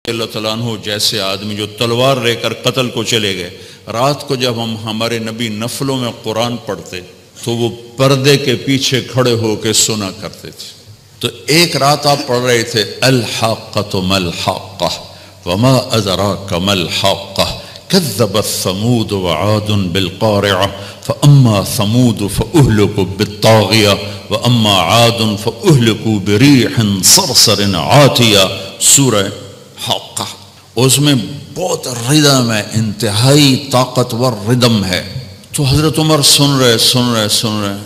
اللہ تعالیٰ عنہ جیسے آدمی جو تلوار لے کر قتل کو چلے گئے، رات کو جب ہمارے نبی نفلوں میں قرآن پڑھتے تو وہ پردے کے پیچھے کھڑے ہو کے سنا کرتے تھے. تو ایک رات آپ پڑھ رہے تھے الحاقۃ ما الحاقۃ وما ادراک ما الحاقۃ كذبت ثمود وعاد بالقارعة فأما ثمود فأهلكوا بالطاغية وأما عاد فأهلكوا بريح صرصر عاتية. سورہ حاقہ، اس میں بہت ردم ہے، انتہائی طاقتور ردم ہے. تو حضرت عمر سن رہے.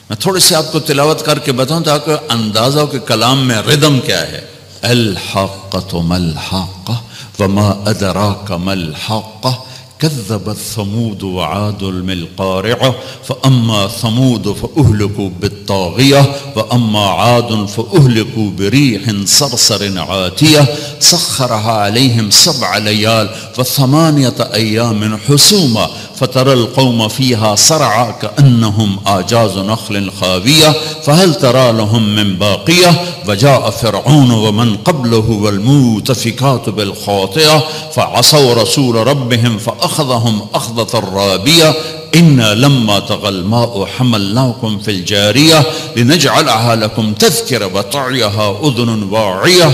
میں تھوڑی سی آپ کو تلاوت کر کے بتاؤں تاکہ اندازہ ہو کہ کلام میں ردم کیا ہے. الحاقۃ ما الحاقۃ وما ادراک ما الحاقۃ كذبت ثمود وعاد بالقارعة فأما ثمود فأهلكوا بالطاغية وأما عاد فأهلكوا بريح صرصر عاتية سخرها عليهم 7 ليال و8 أيام حسوما فترى القوم فيها صرعى كأنهم أعجاز نخل خاوية فهل ترى لهم من باقية وجاء فرعون ومن قبله والمؤتفكات بالخاطئة فعصوا رسول ربهم فأخذهم أخذة رابية إنا لما طغى الماء حملناكم في الجارية لنجعلها لكم تذكرة وتعيها أذن واعية.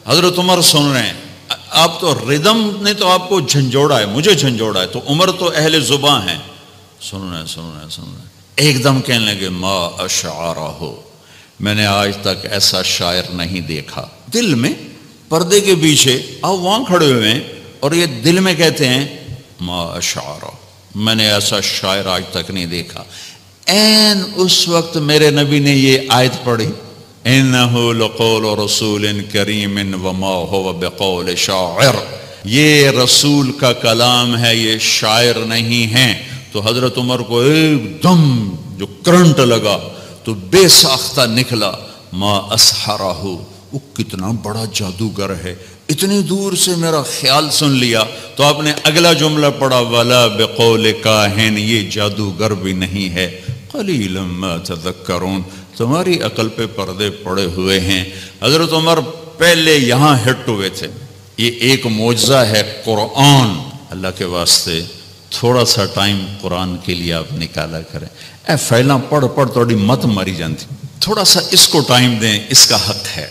حضرت عمر سن رہے ہیں. آپ تو ردم نے تو آپ کو جھنجھوڑا ہے، مجھے جھنجھوڑا ہے، تو عمر تو اہل زباں ہیں. سن رہے. ایک دم کہنے لگے ما اشعرہ، میں نے آج تک ایسا شاعر نہیں دیکھا. دل میں پردے کے پیچھے آپ وہاں کھڑے ہوئے ہیں اور یہ دل میں کہتے ہیں ما اشعرہ، میں نے ایسا شاعر آج تک نہیں دیکھا. این اس وقت میرے نبی نے یہ آیت پڑھی انہو لقول رسول کریم وما هو بقول شاعر، یہ رسول کا کلام ہے، یہ شاعر نہیں ہے. تو حضرت عمر کو ایک دم جو کرنٹ لگا تو بے ساختہ نکلا ما اسحرہ، وہ کتنا بڑا جادوگر ہے، اتنی دور سے میرا خیال سن لیا. تو آپ نے اگلا جملہ پڑھا ولا بقول کاہن، یہ جادوگر بھی نہیں ہے. قلیلا ما تذکرون، تمہاری عقل پہ پردے پڑے ہوئے ہیں. حضرت عمر پہلے یہاں ہٹ ہوئے تھے. یہ ایک معجزہ ہے قرآن. اللہ کے واسطے تھوڑا سا ٹائم قرآن کے لیے آپ نکالا کریں. اے پھیلا پڑھ تھوڑی مت مری جانتی، تھوڑا سا اس کو ٹائم دیں، اس کا حق ہے.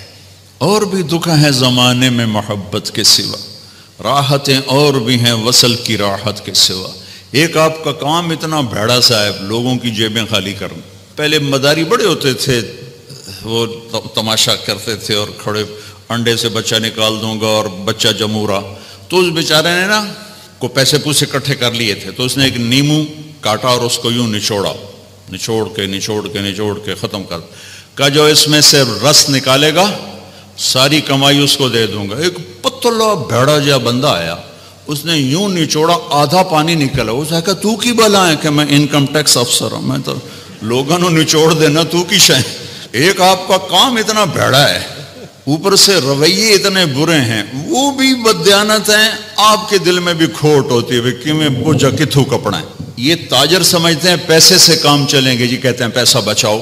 اور بھی دکھ ہیں زمانے میں محبت کے سوا، راحتیں اور بھی ہیں وصل کی راحت کے سوا. ایک آپ کا کام اتنا بھیڑا سا ہے، لوگوں کی جیبیں خالی کرنا. پہلے مداری بڑے ہوتے تھے، وہ تماشا کرتے تھے اور کھڑے انڈے سے بچہ نکال دوں گا اور بچہ جمورا. تو اس بیچارے نے نا کو پیسے پوسے اکٹھے کر لیے تھے، تو اس نے ایک نیمو کاٹا اور اس کو یوں نچوڑ کے ختم کر کہا جو اس میں سے رس نکالے گا ساری کمائی اس کو دے دوں گا. ایک پتلا بھیڑا جا بندہ آیا، اس نے یوں نچوڑا، آدھا پانی نکلا. اس نے کہا تو کی بلا ہے کہ میں انکم ٹیکس افسر ہوں، میں تو لوگوں نے نچوڑ دینا، تو کی شے. ایک آپ کا کام اتنا بھیڑا ہے، اوپر سے رویے اتنے برے ہیں، وہ بھی بددیانت ہیں، آپ کے دل میں بھی کھوٹ ہوتی ہے کہ میں بوجھا کتھو کپڑا ہے. یہ تاجر سمجھتے ہیں پیسے سے کام چلیں گے، جی کہتے ہیں پیسہ بچاؤ،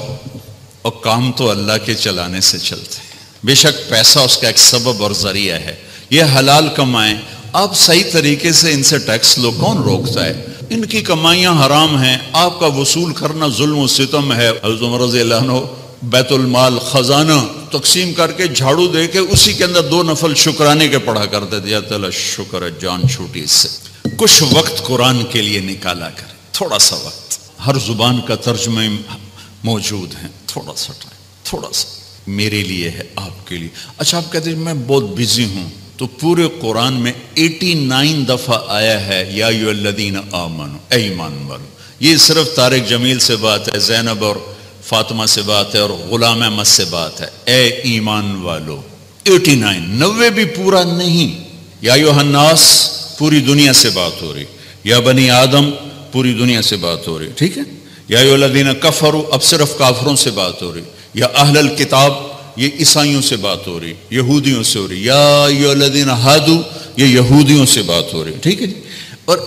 اور کام تو اللہ کے چلانے سے چلتے ہیں. بے شک پیسہ اس کا ایک سبب اور ذریعہ ہے، یہ حلال کمائیں، آپ صحیح طریقے سے ان سے ٹیکس لو، کون روکتا ہے؟ ان کی کمائیاں حرام ہیں، آپ کا وصول کرنا ظلم و ستم ہے. حضرت عمر رضی اللہ عنہ بیت المال خزانہ تقسیم کر کے جھاڑو دے کے اسی کے اندر 2 نفل شکرانے کے پڑھا کرتے تھے. یا تعالی شکر ہے جان چھوٹی سے. کچھ وقت قرآن کے لیے نکالا کریں، تھوڑا سا وقت. ہر زبان کا ترجمہ موجود ہے، تھوڑا سا ٹائم، تھوڑا سا میرے لیے ہے، آپ کے لیے. اچھا آپ کہتے ہیں میں بہت بزی ہوں، تو پورے قرآن میں 89 دفعہ آیا ہے یا ایھا الذین آمنوا، اے ایمان والو. یہ صرف طارق جمیل سے بات ہے، زینب اور فاطمہ سے بات ہے اور غلام احمد سے بات ہے. اے ایمان والو 89، 90 بھی پورا نہیں. یا ایھا الناس پوری دنیا سے بات ہو رہی، یا بنی آدم پوری دنیا سے بات ہو رہی، ٹھیک ہے. یا ایھا الذین کفروا اب صرف کافروں سے بات ہو رہی. یا اہل الکتاب یہ عیسائیوں سے بات ہو رہی، یہودیوں سے ہو رہی. یا ایھا الذین ہادوا یہ یہودیوں سے بات ہو رہی، ٹھیک ہے جی. اور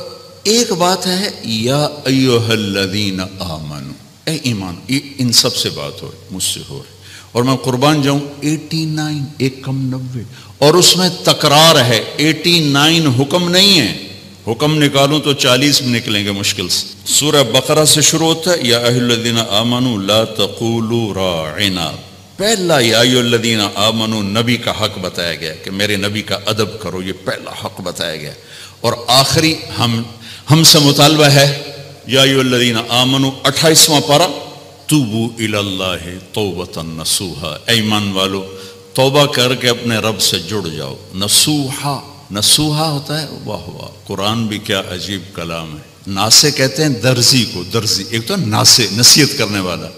ایک بات ہے یا ایھا الذین آمنوا، اے ایمان، یہ ان سب سے بات ہو رہی، مجھ سے ہو رہی. اور میں قربان جاؤں 89 ایک کم 90 اور اس میں تکرار ہے 89 حکم نہیں ہے. حکم نکالوں تو 40 میں نکلیں گے مشکل سے. سورہ بقرہ سے شروع ہوتا ہے یا ایھا الذین آمنوا لا تقولوا راعنا. پہلا یا ایھا الذین آمنوا نبی کا حق بتایا گیا کہ میرے نبی کا ادب کرو، یہ پہلا حق بتایا گیا. اور آخری ہم سے مطالبہ ہے یا ایھا الذین آمنوا 28واں پارہ توبوا الی اللہ توبۃ نصوحا. اے ایمان والو توبہ کر کے اپنے رب سے جڑ جاؤ. نصوحا، نصوحا ہوتا ہے واہ واہ، قرآن بھی کیا عجیب کلام ہے. ناسے کہتے ہیں درزی کو، درزی ایک تو ناسے نصیحت کرنے والا.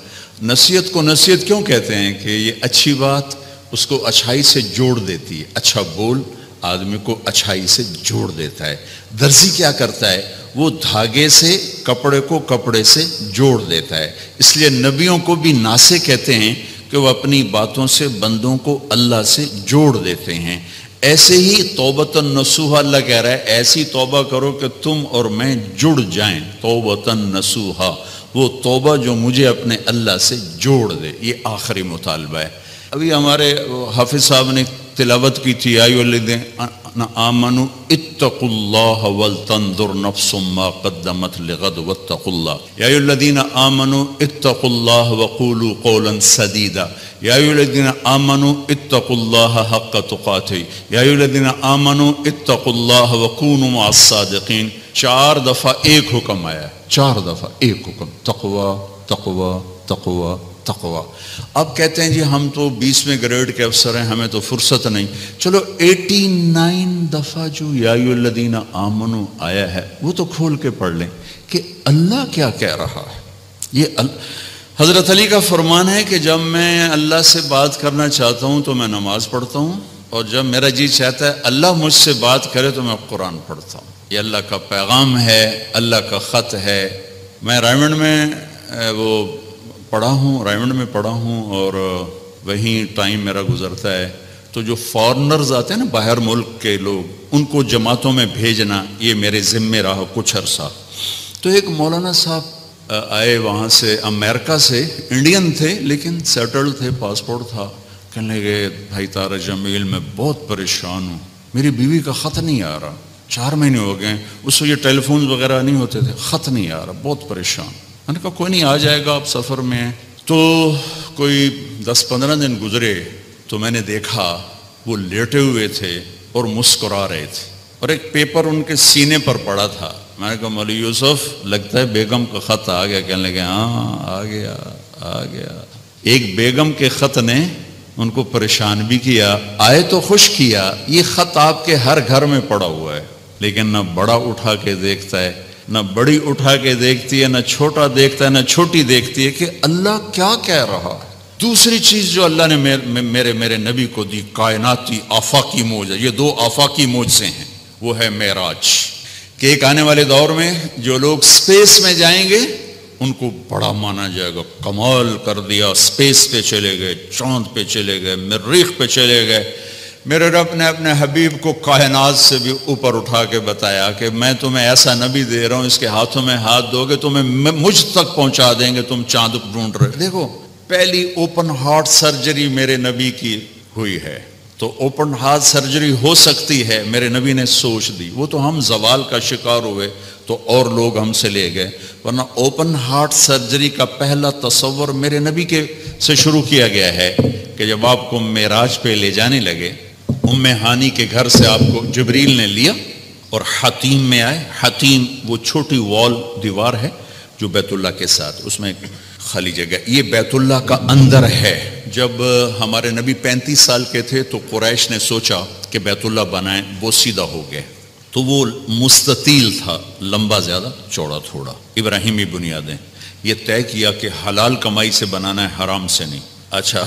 نصیحت کو نصیحت کیوں کہتے ہیں؟ کہ یہ اچھی بات اس کو اچھائی سے جوڑ دیتی ہے. اچھا بول آدمی کو اچھائی سے جوڑ دیتا ہے. درزی کیا کرتا ہے؟ وہ دھاگے سے کپڑے کو کپڑے سے جوڑ دیتا ہے. اس لیے نبیوں کو بھی ناسے کہتے ہیں کہ وہ اپنی باتوں سے بندوں کو اللہ سے جوڑ دیتے ہیں. ایسے ہی توبۃ نصوحا اللہ کہہ رہا ہے ایسی توبہ کرو کہ تم اور میں جڑ جائیں. توبۃ نصوحا، وہ توبہ جو مجھے اپنے اللہ سے جوڑ دے. یہ آخری مطالبہ ہے. ابھی ہمارے حافظ صاحب نے تلاوت کی تھی یا ایھا الذین آمنوا اتقوا اللہ ولتنظر نفس ما قدمت لغد واتقوا اللہ. یا ایھا الذین آمنوا اتقوا اللہ وقولوا قولا سدیدا. یا ایھا الذین آمنوا اتقوا اللہ حق تقاته. یا ایھا الذین آمنوا اتقوا اللہ وکونوا مع الصادقین. 4 دفعہ ایک حکم آیا ہے، 4 دفعہ ایک حکم، تقوی تقوی تقوی تقوی. اب کہتے ہیں جی ہم تو 20ویں گریڈ کے افسر ہیں، ہمیں تو فرصت نہیں. چلو 89 دفعہ جو یا ایھا الذین آمنوا آیا ہے وہ تو کھول کے پڑھ لیں کہ اللہ کیا کہہ رہا ہے. یہ حضرت علی کا فرمان ہے کہ جب میں اللہ سے بات کرنا چاہتا ہوں تو میں نماز پڑھتا ہوں، اور جب میرا جی چاہتا ہے اللہ مجھ سے بات کرے تو میں قرآن پڑھتا ہوں. یہ اللہ کا پیغام ہے، اللہ کا خط ہے. میں رائمنڈ میں وہ پڑھا ہوں، رائمنڈ میں پڑھا ہوں، اور وہیں ٹائم میرا گزرتا ہے. تو جو فارنرز آتے ہیں نا باہر ملک کے لوگ، ان کو جماعتوں میں بھیجنا یہ میرے ذمے رہا کچھ عرصہ. تو ایک مولانا صاحب آئے وہاں سے امریکہ سے، انڈین تھے لیکن سیٹلڈ تھے، پاسپورٹ تھا. کہنے لگے بھائی طارق جمیل میں بہت پریشان ہوں، میری بیوی کا خط نہیں آ رہا، 4 مہینے ہو گئے. اس وقت یہ ٹیلی فونز وغیرہ نہیں ہوتے تھے، خط نہیں آ رہا، بہت پریشان. میں نے کہا کوئی نہیں، آ جائے گا، آپ سفر میں ہیں. تو کوئی 10-15 دن گزرے تو میں نے دیکھا وہ لیٹے ہوئے تھے اور مسکرا رہے تھے، اور ایک پیپر ان کے سینے پر پڑا تھا. میں نے کہا مولوی یوسف لگتا ہے بیگم کا خط آ گیا. کہنے لگے ہاں آ گیا آ گیا. ایک بیگم کے خط نے ان کو پریشان بھی کیا، آئے تو خوش کیا. یہ خط آپ کے ہر گھر میں پڑا ہوا ہے، لیکن نہ بڑا اٹھا کے دیکھتا ہے، نہ بڑی اٹھا کے دیکھتی ہے، نہ چھوٹا دیکھتا ہے، نہ چھوٹی دیکھتی ہے کہ اللہ کیا کہہ رہا ہے. دوسری چیز جو اللہ نے میرے نبی کو دی، کائناتی آفاقی موج ہے. یہ 2 آفاقی موج سے ہیں. وہ ہے معراج، کہ ایک آنے والے دور میں جو لوگ سپیس میں جائیں گے ان کو بڑا مانا جائے گا، کمال کر دیا، سپیس پہ چلے گئے، چاند پہ چلے گئے، مریخ پہ چلے گئے. میرے رب نے اپنے حبیب کو کائنات سے بھی اوپر اٹھا کے بتایا کہ میں تمہیں ایسا نبی دے رہا ہوں، اس کے ہاتھوں میں ہاتھ دو گے تمہیں مجھ تک پہنچا دیں گے، تم چاند ڈھونڈ رہے. دیکھو پہلی اوپن ہارٹ سرجری میرے نبی کی ہوئی ہے. تو اوپن ہارٹ سرجری ہو سکتی ہے، میرے نبی نے سوچ دی. وہ تو ہم زوال کا شکار ہوئے تو اور لوگ ہم سے لے گئے، ورنہ اوپن ہارٹ سرجری کا پہلا تصور میرے نبی کے سے شروع کیا گیا ہے کہ جب آپ کو معراج پہ لے جانے لگے، ام ہانی کے گھر سے آپ کو جبریل نے لیا اور حتیم میں آئے. حتیم وہ چھوٹی وال دیوار ہے جو بیت اللہ کے ساتھ، اس میں خالی جگہ، یہ بیت اللہ کا اندر ہے. جب ہمارے نبی 35 سال کے تھے تو قریش نے سوچا کہ بیت اللہ بنائیں، وہ سیدھا ہو گئے. تو وہ مستطیل تھا، لمبا زیادہ چوڑا تھوڑا. ابراہیمی بنیادیں، یہ طے کیا کہ حلال کمائی سے بنانا ہے، حرام سے نہیں. اچھا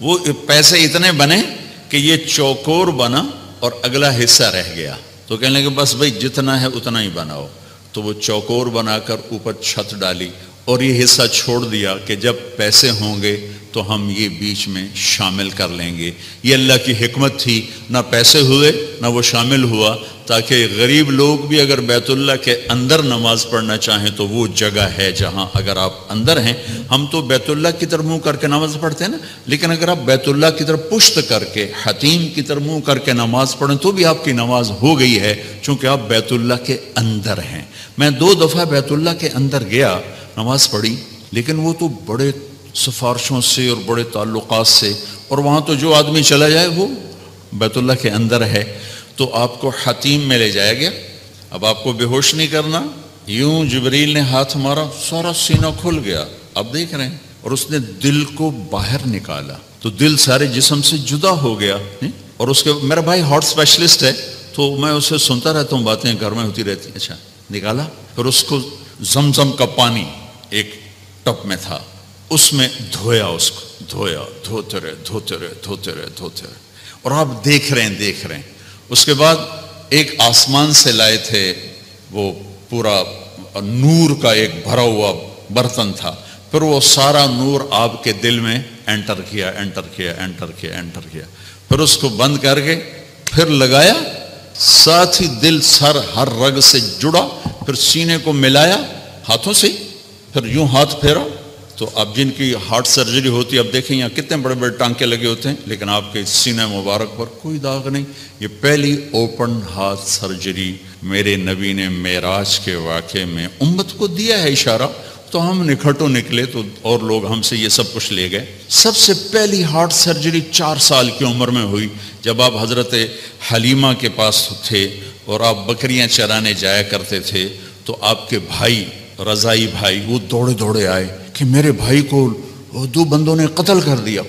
وہ پیسے اتنے بنے کہ یہ چوکور بنا اور اگلا حصہ رہ گیا. تو کہنے لگے بس بھائی جتنا ہے اتنا ہی بناؤ. تو وہ چوکور بنا کر اوپر چھت ڈالی اور یہ حصہ چھوڑ دیا کہ جب پیسے ہوں گے تو ہم یہ بیچ میں شامل کر لیں گے۔ یہ اللہ کی حکمت تھی، نہ پیسے ہوئے نہ وہ شامل ہوا، تاکہ غریب لوگ بھی اگر بیت اللہ کے اندر نماز پڑھنا چاہیں تو وہ جگہ ہے جہاں اگر آپ اندر ہیں، ہم تو بیت اللہ کی طرف منہ کر کے نماز پڑھتے ہیں نا، لیکن اگر آپ بیت اللہ کی طرف پشت کر کے حتیم کی طرف منہ کر کے نماز پڑھیں تو بھی آپ کی نماز ہو گئی ہے، چونکہ آپ بیت اللہ کے اندر ہیں۔ میں 2 دفعہ بیت اللہ کے اندر گیا، نماز پڑھی، لیکن وہ تو بڑے سفارشوں سے اور بڑے تعلقات سے، اور وہاں تو جو آدمی چلا جائے وہ بیت اللہ کے اندر ہے، تو آپ کو حتیم میں لے جایا گیا۔ اب آپ کو بے ہوش نہیں کرنا، یوں جبریل نے ہاتھ مارا، سارا سینہ کھل گیا، اب دیکھ رہے ہیں، اور اس نے دل کو باہر نکالا تو دل سارے جسم سے جدا ہو گیا۔ اور اس کے میرا بھائی ہارٹ اسپیشلسٹ ہے تو میں اسے سنتا رہتا ہوں، باتیں گھر میں ہوتی رہتی ہیں۔ اچھا نکالا، پھر اس کو زمزم کا پانی ایک ٹپ میں تھا، اس میں دھویا، اس کو دھویا، دھوتے رہے، اور آپ دیکھ رہے ہیں۔ اس کے بعد ایک آسمان سے لائے تھے، وہ پورا نور کا ایک بھرا ہوا برتن تھا، پھر وہ سارا نور آپ کے دل میں انٹر کیا، پھر اس کو بند کر کے پھر لگایا، ساتھ ہی دل سر ہر رگ سے جڑا، پھر سینے کو ملایا ہاتھوں سے، پھر یوں ہاتھ پھیرا۔ تو اب جن کی ہارٹ سرجری ہوتی ہے، اب دیکھیں یہاں کتنے بڑے بڑے ٹانکے لگے ہوتے ہیں، لیکن آپ کے سینہ مبارک پر کوئی داغ نہیں۔ یہ پہلی اوپن ہارٹ سرجری میرے نبی نے معراج کے واقعے میں امت کو دیا ہے اشارہ، تو ہم نکھٹو نکلے تو اور لوگ ہم سے یہ سب کچھ لے گئے۔ سب سے پہلی ہارٹ سرجری 4 سال کی عمر میں ہوئی، جب آپ حضرت حلیمہ کے پاس تھے اور آپ بکریاں چرانے جایا کرتے تھے، تو آپ کے بھائی رضائی بھائی وہ دوڑے آئے کہ میرے بھائی کو 2 بندوں نے قتل کر دیا۔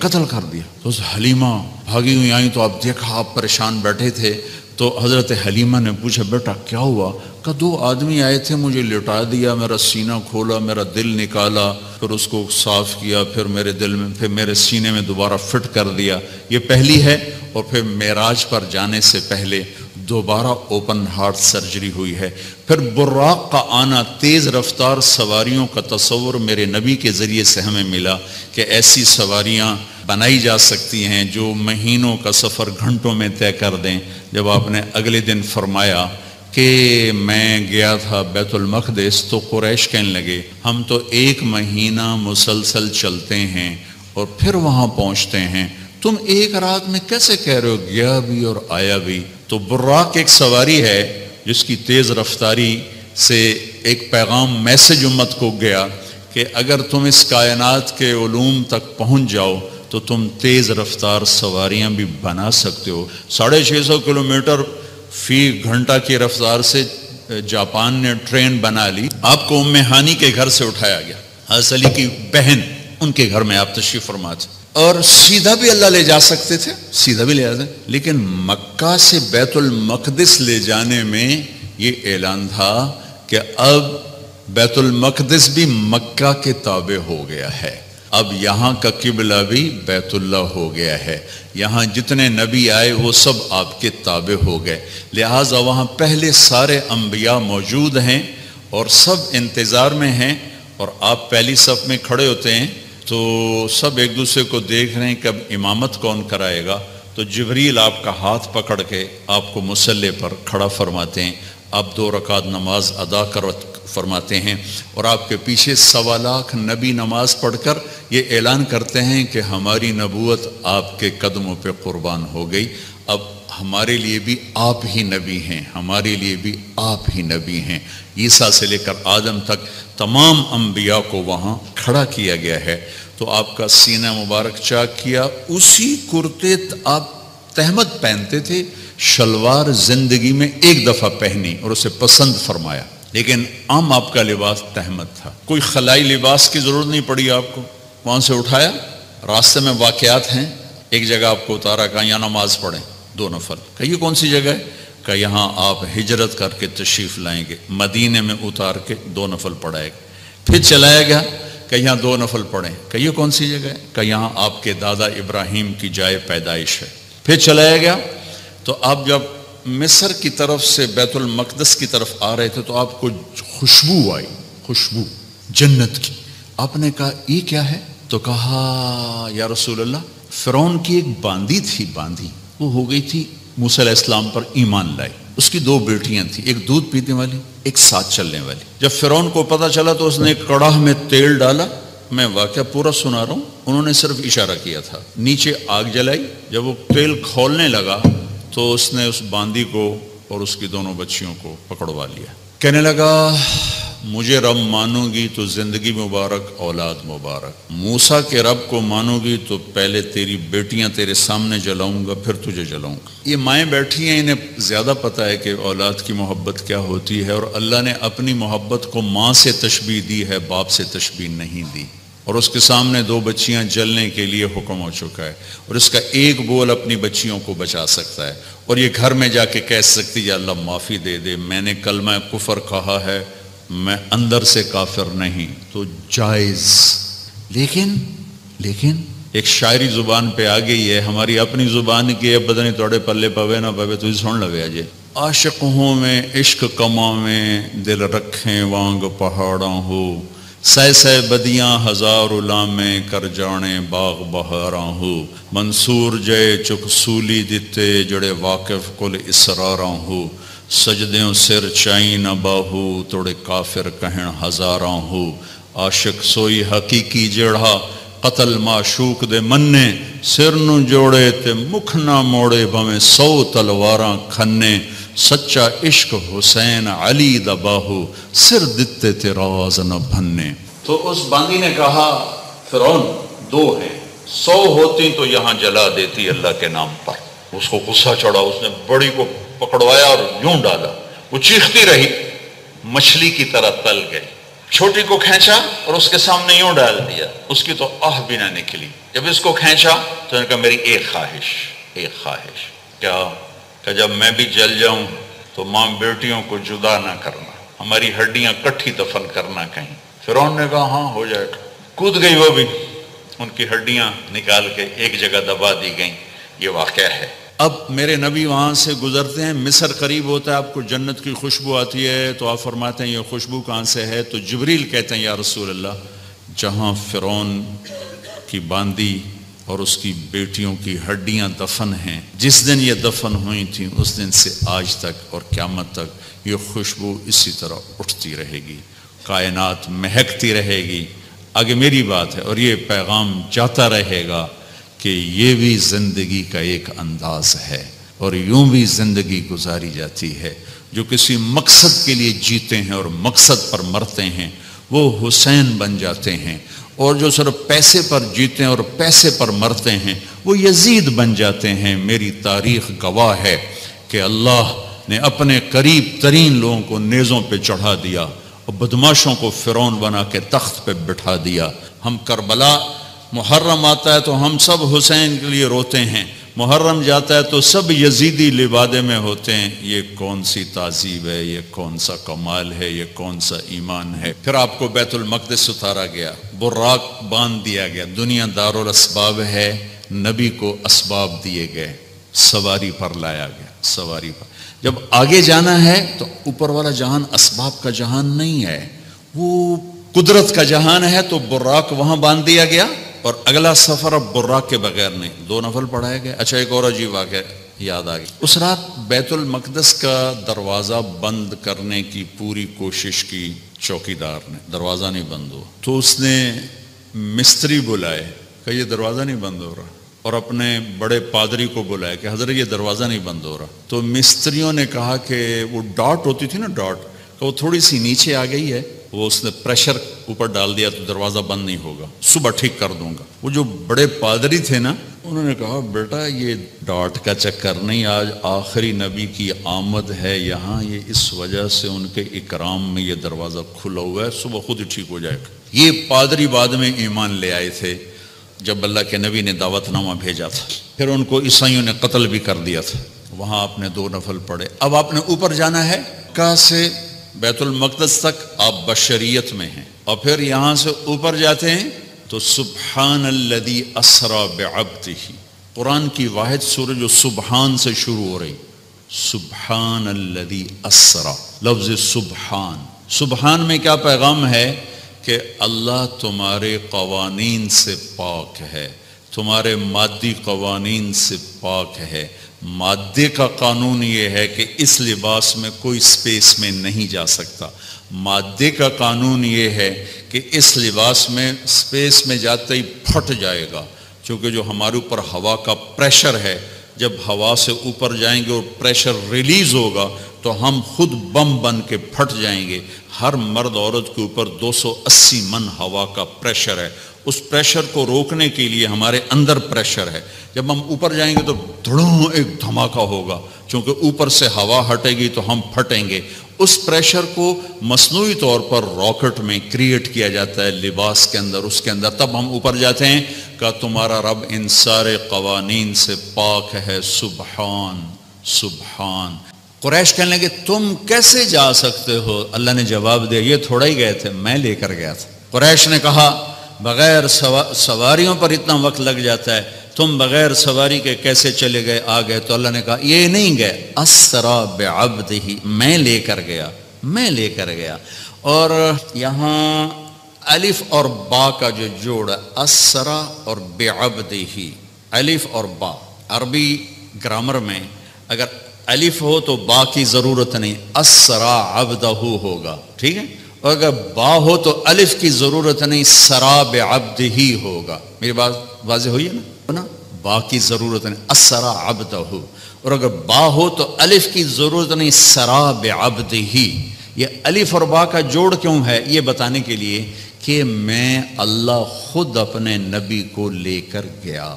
تو حلیمہ بھاگی ہوئی آئیں، تو آپ دیکھا آپ پریشان بیٹھے تھے، تو حضرت حلیمہ نے پوچھا بیٹا کیا ہوا؟ کہ 2 آدمی آئے تھے، مجھے لٹا دیا، میرا سینہ کھولا، میرا دل نکالا، پھر اس کو صاف کیا، پھر میرے دل میں، پھر میرے سینے میں دوبارہ فٹ کر دیا۔ یہ پہلی ہے، اور پھر معراج پر جانے سے پہلے دوبارہ اوپن ہارٹ سرجری ہوئی ہے۔ پھر براق کا آنا، تیز رفتار سواریوں کا تصور میرے نبی کے ذریعے سے ہمیں ملا کہ ایسی سواریاں بنائی جا سکتی ہیں جو مہینوں کا سفر گھنٹوں میں طے کر دیں۔ جب آپ نے اگلے دن فرمایا کہ میں گیا تھا بیت المقدس، تو قریش کہنے لگے ہم تو 1 مہینہ مسلسل چلتے ہیں اور پھر وہاں پہنچتے ہیں، تم 1 رات میں کیسے کہہ رہے ہو گیا بھی اور آیا بھی؟ تو براق ایک سواری ہے جس کی تیز رفتاری سے ایک پیغام میسج امت کو گیا کہ اگر تم اس کائنات کے علوم تک پہنچ جاؤ تو تم تیز رفتار سواریاں بھی بنا سکتے ہو۔ 650 کلومیٹر فی گھنٹہ کی رفتار سے جاپان نے ٹرین بنا لی۔ آپ کو ام ہانی کے گھر سے اٹھایا گیا، حضرت علی کی بہن، ان کے گھر میں آپ تشریف فرما تھے، اور سیدھا بھی اللہ لے جا سکتے تھے، سیدھا بھی لے جاتے، لیکن مکہ سے بیت المقدس لے جانے میں یہ اعلان تھا کہ اب بیت المقدس بھی مکہ کے تابع ہو گیا ہے، اب یہاں کا قبلہ بھی بیت اللہ ہو گیا ہے، یہاں جتنے نبی آئے وہ سب آپ کے تابع ہو گئے، لہٰذا وہاں پہلے سارے انبیاء موجود ہیں اور سب انتظار میں ہیں، اور آپ پہلی صف میں کھڑے ہوتے ہیں تو سب ایک دوسرے کو دیکھ رہے ہیں کہ اب امامت کون کرائے گا، تو جبریل آپ کا ہاتھ پکڑ کے آپ کو مصلی پر کھڑا فرماتے ہیں، آپ 2 رکعت نماز ادا فرماتے ہیں، اور آپ کے پیچھے 1.25 لاکھ نبی نماز پڑھ کر یہ اعلان کرتے ہیں کہ ہماری نبوت آپ کے قدموں پہ قربان ہو گئی، اب ہمارے لیے بھی آپ ہی نبی ہیں، ہمارے لیے بھی آپ ہی نبی ہیں۔ عیسیٰ سے لے کر آدم تک تمام انبیاء کو وہاں کھڑا کیا گیا ہے، تو آپ کا سینہ مبارک چاک کیا، اسی کرتے آپ تہمت پہنتے تھے، شلوار زندگی میں 1 دفعہ پہنی اور اسے پسند فرمایا، لیکن عام آپ کا لباس تہمت تھا، کوئی خلائی لباس کی ضرورت نہیں پڑی آپ کو، وہاں سے اٹھایا، راستے میں واقعات ہیں، ایک جگہ آپ کو اتارا، کہا یہاں نماز پڑھیں 2 نفل، کہ یہ کون سی جگہ ہے؟ کہ یہاں آپ ہجرت کر کے تشریف لائیں گے، مدینے میں اتار کے 2 نفل پڑھائے گا، پھر چلایا گیا کہ یہاں 2 نفل پڑھیں، کہ یہ کون سی جگہ ہے؟ کہ یہاں آپ کے دادا ابراہیم کی جائے پیدائش ہے، پھر چلایا گیا، تو آپ جب مصر کی طرف سے بیت المقدس کی طرف آ رہے تھے تو آپ کو خوشبو آئی، خوشبو جنت کی، آپ نے کہا یہ کیا ہے؟ تو کہا یا رسول اللہ، فرعون کی ایک باندی تھی، باندی وہ ہو گئی تھی، موسیٰ علیہ السلام پر ایمان لائی، اس کی 2 بیٹیاں تھیں، ایک دودھ پینے والی، ایک ساتھ چلنے والی۔ جب فرعون کو پتہ چلا تو اس نے ایک کڑاہ میں تیل ڈالا، میں واقعہ پورا سنا رہا ہوں، انہوں نے صرف اشارہ کیا تھا، نیچے آگ جلائی، جب وہ تیل کھولنے لگا تو اس نے اس باندی کو اور اس کی 2 بچیوں کو پکڑوا لیا، کہنے لگا مجھے رب مانو گی تو زندگی مبارک، اولاد مبارک، موسیٰ کے رب کو مانو گی تو پہلے تیری بیٹیاں تیرے سامنے جلاؤں گا، پھر تجھے جلاؤں گا۔ یہ مائیں بیٹھی ہیں، انہیں زیادہ پتہ ہے کہ اولاد کی محبت کیا ہوتی ہے، اور اللہ نے اپنی محبت کو ماں سے تشبیہ دی ہے، باپ سے تشبیہ نہیں دی، اور اس کے سامنے 2 بچیاں جلنے کے لیے حکم ہو چکا ہے، اور اس کا ایک بول اپنی بچیوں کو بچا سکتا ہے، اور یہ گھر میں جا کے کہہ سکتی یا اللہ معافی دے دے، میں نے کلمہ کفر کہا ہے، میں اندر سے کافر نہیں، تو جائز۔ لیکن ایک شاعری زبان پہ آ گئی ہے، ہماری اپنی زبان کی ہے، پتہ نہیں توڑے پلے پوے نہ پوے، تو سن لگے جی، عاشق ہوں میں عشق کما میں دل رکھیں وانگ پہاڑاں ہو، سہ بدیاں ہزار علامیں کر جانے باغ بہاراں ہو، منصور جے چک سولی دتے جڑے واقف کل اسراراں ہو، سجدیوں سر چائی نہ باہو توڑے کافر کہن ہزاراں ہو، عاشق سوئی حقیقی جڑا قتل معشوق دے مننے، سر نو جوڑے تے مکھ نہ موڑے بھویں 100 تلواراں کھنے، سچا عشق حسین علی دا باہو سر دتے تے راز نہ بھنے۔ تو اس باندی نے کہا فرعون 2 ہیں، 100 ہوتی تو یہاں جلا دیتی اللہ کے نام پر۔ اس کو غصہ چڑھا، اس نے بڑی کو پکڑوایا اور یوں ڈالا، وہ چیختی رہی، مچھلی کی طرح تل گئی، چھوٹی کو کھینچا اور اس کے سامنے یوں ڈال دیا، اس کی تو آہ بھی نہ نکلی۔ جب اس کو کھینچا تو نے کہا میری ایک خواہش کیا؟ کہ جب میں بھی جل جاؤں تو ماں بیٹیوں کو جدا نہ کرنا، ہماری ہڈیاں کٹھی دفن کرنا کہیں۔ فرعون نے کہا ہاں ہو جائے گا، کود گئی وہ بھی، ان کی ہڈیاں نکال کے ایک جگہ دبا دی گئیں۔ یہ واقعہ ہے۔ اب میرے نبی وہاں سے گزرتے ہیں، مصر قریب ہوتا ہے، آپ کو جنت کی خوشبو آتی ہے، تو آپ فرماتے ہیں یہ خوشبو کہاں سے ہے؟ تو جبریل کہتے ہیں یا رسول اللہ، جہاں فرعون کی باندی اور اس کی بیٹیوں کی ہڈیاں دفن ہیں، جس دن یہ دفن ہوئی تھیں اس دن سے آج تک اور قیامت تک یہ خوشبو اسی طرح اٹھتی رہے گی، کائنات مہکتی رہے گی۔ آگے میری بات ہے، اور یہ پیغام جاتا رہے گا کہ یہ بھی زندگی کا ایک انداز ہے، اور یوں بھی زندگی گزاری جاتی ہے۔ جو کسی مقصد کے لیے جیتے ہیں اور مقصد پر مرتے ہیں وہ حسین بن جاتے ہیں، اور جو صرف پیسے پر جیتے ہیں اور پیسے پر مرتے ہیں وہ یزید بن جاتے ہیں۔ میری تاریخ گواہ ہے کہ اللہ نے اپنے قریب ترین لوگوں کو نیزوں پہ چڑھا دیا اور بدماشوں کو فرعون بنا کے تخت پہ بٹھا دیا۔ ہم کربلا، محرم آتا ہے تو ہم سب حسین کے لیے روتے ہیں، محرم جاتا ہے تو سب یزیدی لبادے میں ہوتے ہیں۔ یہ کون سی تہذیب ہے، یہ کون سا کمال ہے، یہ کون سا ایمان ہے؟ پھر آپ کو بیت المقدس اتارا گیا، براق باندھ دیا گیا، دنیا دارالاسباب ہے، نبی کو اسباب دیے گئے، سواری پر لایا گیا، سواری پر۔ جب آگے جانا ہے تو اوپر والا جہان اسباب کا جہان نہیں ہے، وہ قدرت کا جہان ہے، تو براق وہاں باندھ دیا گیا، اور اگلا سفر اب براق کے بغیر نہیں، 2 نفل پڑھائے گئے۔ اچھا ایک اور عجیب واقعہ یاد آ گئی، اس رات بیت المقدس کا دروازہ بند کرنے کی پوری کوشش کی چوکیدار نے، دروازہ نہیں بند ہوا، تو اس نے مستری بلائے کہ یہ دروازہ نہیں بند ہو رہا، اور اپنے بڑے پادری کو بلایا کہ حضرت یہ دروازہ نہیں بند ہو رہا۔ تو مستریوں نے کہا کہ وہ ڈاٹ ہوتی تھی نا، ڈاٹ، کہ وہ تھوڑی سی نیچے آ گئی ہے، وہ اس نے پریشر اوپر ڈال دیا تو دروازہ بند نہیں ہوگا، صبح ٹھیک کر دوں گا۔ وہ جو بڑے پادری تھے نا، انہوں نے کہا بیٹا یہ ڈاٹ کا چکر نہیں، آج آخری نبی کی آمد ہے یہاں، یہ اس وجہ سے ان کے اکرام میں یہ دروازہ کھلا ہوا ہے، صبح خود ہی ٹھیک ہو جائے گا۔ یہ پادری بعد میں ایمان لے آئے تھے جب اللہ کے نبی نے دعوت نامہ بھیجا تھا، پھر ان کو عیسائیوں نے قتل بھی کر دیا تھا۔ وہاں آپ نے 2 نفل پڑھے۔ اب آپ نے اوپر جانا ہے، کہاں سے؟ بیت المقدس تک آپ بشریت میں ہیں، اور پھر یہاں سے اوپر جاتے ہیں تو سبحان الذی اسری بعبدہ، قرآن کی واحد سورہ جو سبحان سے شروع ہو رہی، سبحان الذی اسری، لفظ سبحان۔ سبحان میں کیا پیغام ہے کہ اللہ تمہارے قوانین سے پاک ہے، تمہارے مادی قوانین سے پاک ہے۔ مادے کا قانون یہ ہے کہ اس لباس میں کوئی سپیس میں نہیں جا سکتا۔ مادے کا قانون یہ ہے کہ اس لباس میں سپیس میں جاتے ہی پھٹ جائے گا، چونکہ جو ہمارے اوپر ہوا کا پریشر ہے، جب ہوا سے اوپر جائیں گے اور پریشر ریلیز ہوگا تو ہم خود بم بن کے پھٹ جائیں گے۔ ہر مرد عورت کے اوپر 280 من ہوا کا پریشر ہے، اس پریشر کو روکنے کے لیے ہمارے اندر پریشر ہے۔ جب ہم اوپر جائیں گے تو دھڑوں ایک دھماکہ ہوگا، چونکہ اوپر سے ہوا ہٹے گی تو ہم پھٹیں گے۔ اس پریشر کو مصنوعی طور پر راکٹ میں کریٹ کیا جاتا ہے لباس کے اندر، اس کے اندر، تب ہم اوپر جاتے ہیں کہ تمہارا رب ان سارے قوانین سے پاک ہے، سبحان سبحان۔ قریش کہنے لگے تم کیسے جا سکتے ہو؟ اللہ نے جواب دیا یہ تھوڑا ہی گئے تھے، میں لے کر گیا تھا۔ قریش نے کہا بغیر سواریوں پر اتنا وقت لگ جاتا ہے، تم بغیر سواری کے کیسے چلے گئے آ گئے؟ تو اللہ نے کہا یہ نہیں گئے، اسرا بعبدہ، میں لے کر گیا، میں لے کر گیا۔ اور یہاں الف اور با کا جو جوڑ ہے، اسرا اور بعبدہ، الف اور با، عربی گرامر میں اگر الف ہو تو با کی ضرورت نہیں، اسرا عبدہ ہوگا، ٹھیک ہے؟ اور اگر با ہو تو الف کی ضرورت نہیں، سرا بعبدہ ہوگا۔ میری بات واضح ہوئی ہے نا؟ با کی ضرورت نہیں، اسرا عبدہ، اور اگر با ہو تو الف کی ضرورت نہیں، سرا بعبدہ۔ یہ الف اور با کا جوڑ کیوں ہے؟ یہ بتانے کے لیے کہ میں اللہ خود اپنے نبی کو لے کر گیا،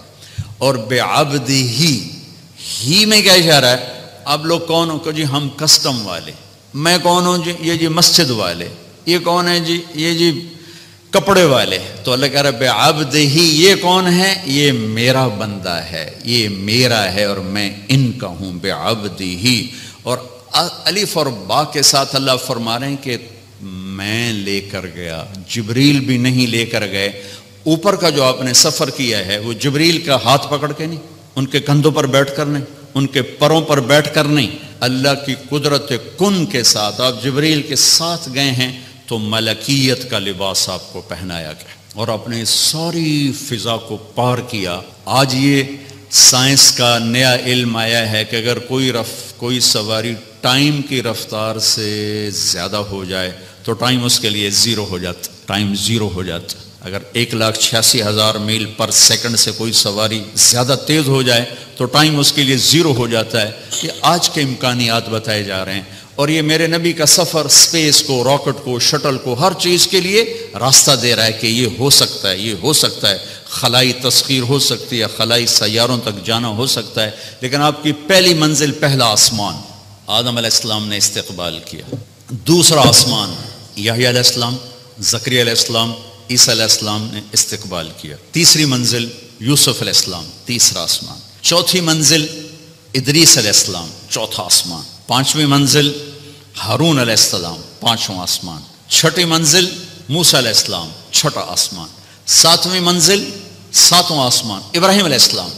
اور بعبدہ ہی میں کیا اشارہ ہے؟ اب لوگ کون ہو کہ جی ہم کسٹم والے، میں کون ہوں جی؟ یہ جی مسجد والے، یہ کون ہے جی؟ یہ جی کپڑے والے۔ تو اللہ کہہ رہا ہے بعبدہ، یہ کون ہے؟ یہ میرا بندہ ہے، یہ میرا ہے اور میں ان کا ہوں، بعبدہ۔ اور الف اور با کے ساتھ اللہ فرما رہے ہیں کہ میں لے کر گیا، جبریل بھی نہیں لے کر گئے۔ اوپر کا جو آپ نے سفر کیا ہے وہ جبریل کا ہاتھ پکڑ کے نہیں، ان کے کندھوں پر بیٹھ کر نہیں، ان کے پروں پر بیٹھ کر نہیں، اللہ کی قدرت کن کے ساتھ آپ جبریل کے ساتھ گئے ہیں، تو ملکیت کا لباس آپ کو پہنایا گیا اور اپنے ساری فضا کو پار کیا۔ آج یہ سائنس کا نیا علم آیا ہے کہ اگر کوئی سواری ٹائم کی رفتار سے زیادہ ہو جائے تو ٹائم اس کے لیے زیرو ہو جاتا، ٹائم زیرو ہو جاتا۔ اگر 1,86,000 میل پر سیکنڈ سے کوئی سواری زیادہ تیز ہو جائے تو ٹائم اس کے لیے زیرو ہو جاتا ہے۔ یہ آج کے امکانیات بتائے جا رہے ہیں، اور یہ میرے نبی کا سفر سپیس کو، راکٹ کو، شٹل کو، ہر چیز کے لیے راستہ دے رہا ہے کہ یہ ہو سکتا ہے، یہ ہو سکتا ہے، خلائی تسخیر ہو سکتی ہے، خلائی سیاروں تک جانا ہو سکتا ہے۔ لیکن آپ کی پہلی منزل، پہلا آسمان آدم علیہ السلام نے استقبال کیا، دوسرا آسمان یحییٰ علیہ السلام، زکریا علیہ السلام، عیسیٰ علیہ السلام نے استقبال کیا، تیسری منزل یوسف علیہ السلام، تیسرا آسمان، چوتھی منزل ادریس علیہ السلام، چوتھا آسمان، پانچویں منزل ہارون علیہ السلام، پانچواں آسمان، چھٹی منزل موسیٰ علیہ السلام، چھٹا آسمان، ساتویں منزل ساتواں آسمان ابراہیم علیہ السلام۔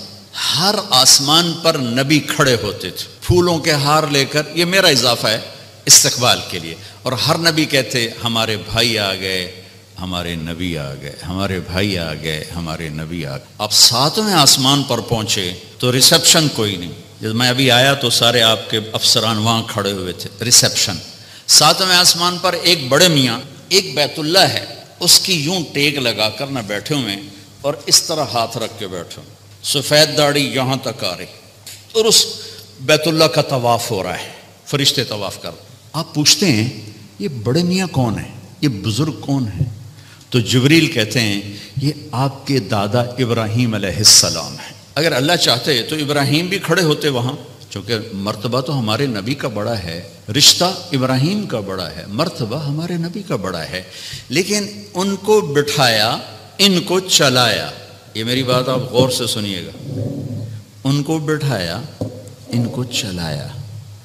ہر آسمان پر نبی کھڑے ہوتے تھے پھولوں کے ہار لے کر، یہ میرا اضافہ ہے استقبال کے لیے، اور ہر نبی کہتے ہمارے بھائی آ گئے، ہمارے نبی آ گئے، ہمارے بھائی آ گئے، ہمارے نبی آ گئے۔ اب ساتویں آسمان پر پہنچے تو ریسیپشن کوئی نہیں، جب میں ابھی آیا تو سارے آپ کے افسران وہاں کھڑے ہوئے تھے، ریسیپشن۔ ساتویں آسمان پر ایک بڑے میاں، ایک بیت اللہ ہے، اس کی یوں ٹیک لگا کر نہ بیٹھے ہوئے اور اس طرح ہاتھ رکھ کے بیٹھے، سفید داڑھی یہاں تک آ رہی، اور اس بیت اللہ کا طواف ہو رہا ہے، فرشتے طواف کر۔ آپ پوچھتے ہیں یہ بڑے میاں کون ہیں، یہ بزرگ کون ہیں؟ تو جبریل کہتے ہیں یہ آپ کے دادا ابراہیم علیہ السلام ہیں۔ اگر اللہ چاہتے تو ابراہیم بھی کھڑے ہوتے وہاں، چونکہ مرتبہ تو ہمارے نبی کا بڑا ہے، رشتہ ابراہیم کا بڑا ہے، مرتبہ ہمارے نبی کا بڑا ہے، لیکن ان کو بٹھایا، ان کو چلایا۔ یہ میری بات آپ غور سے سنیے گا، ان کو بٹھایا، ان کو چلایا۔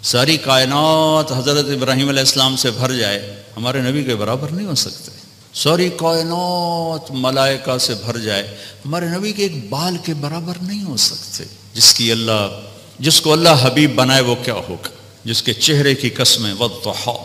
ساری کائنات حضرت ابراہیم علیہ السلام سے بھر جائے، ہمارے نبی کے برابر نہیں ہو سکتے۔ ساری کائنات ملائکہ سے بھر جائے، ہمارے نبی کے ایک بال کے برابر نہیں ہو سکتے۔ جس کو اللہ حبیب بنائے وہ کیا ہوگا، جس کے چہرے کی قسمیں والضحیٰ،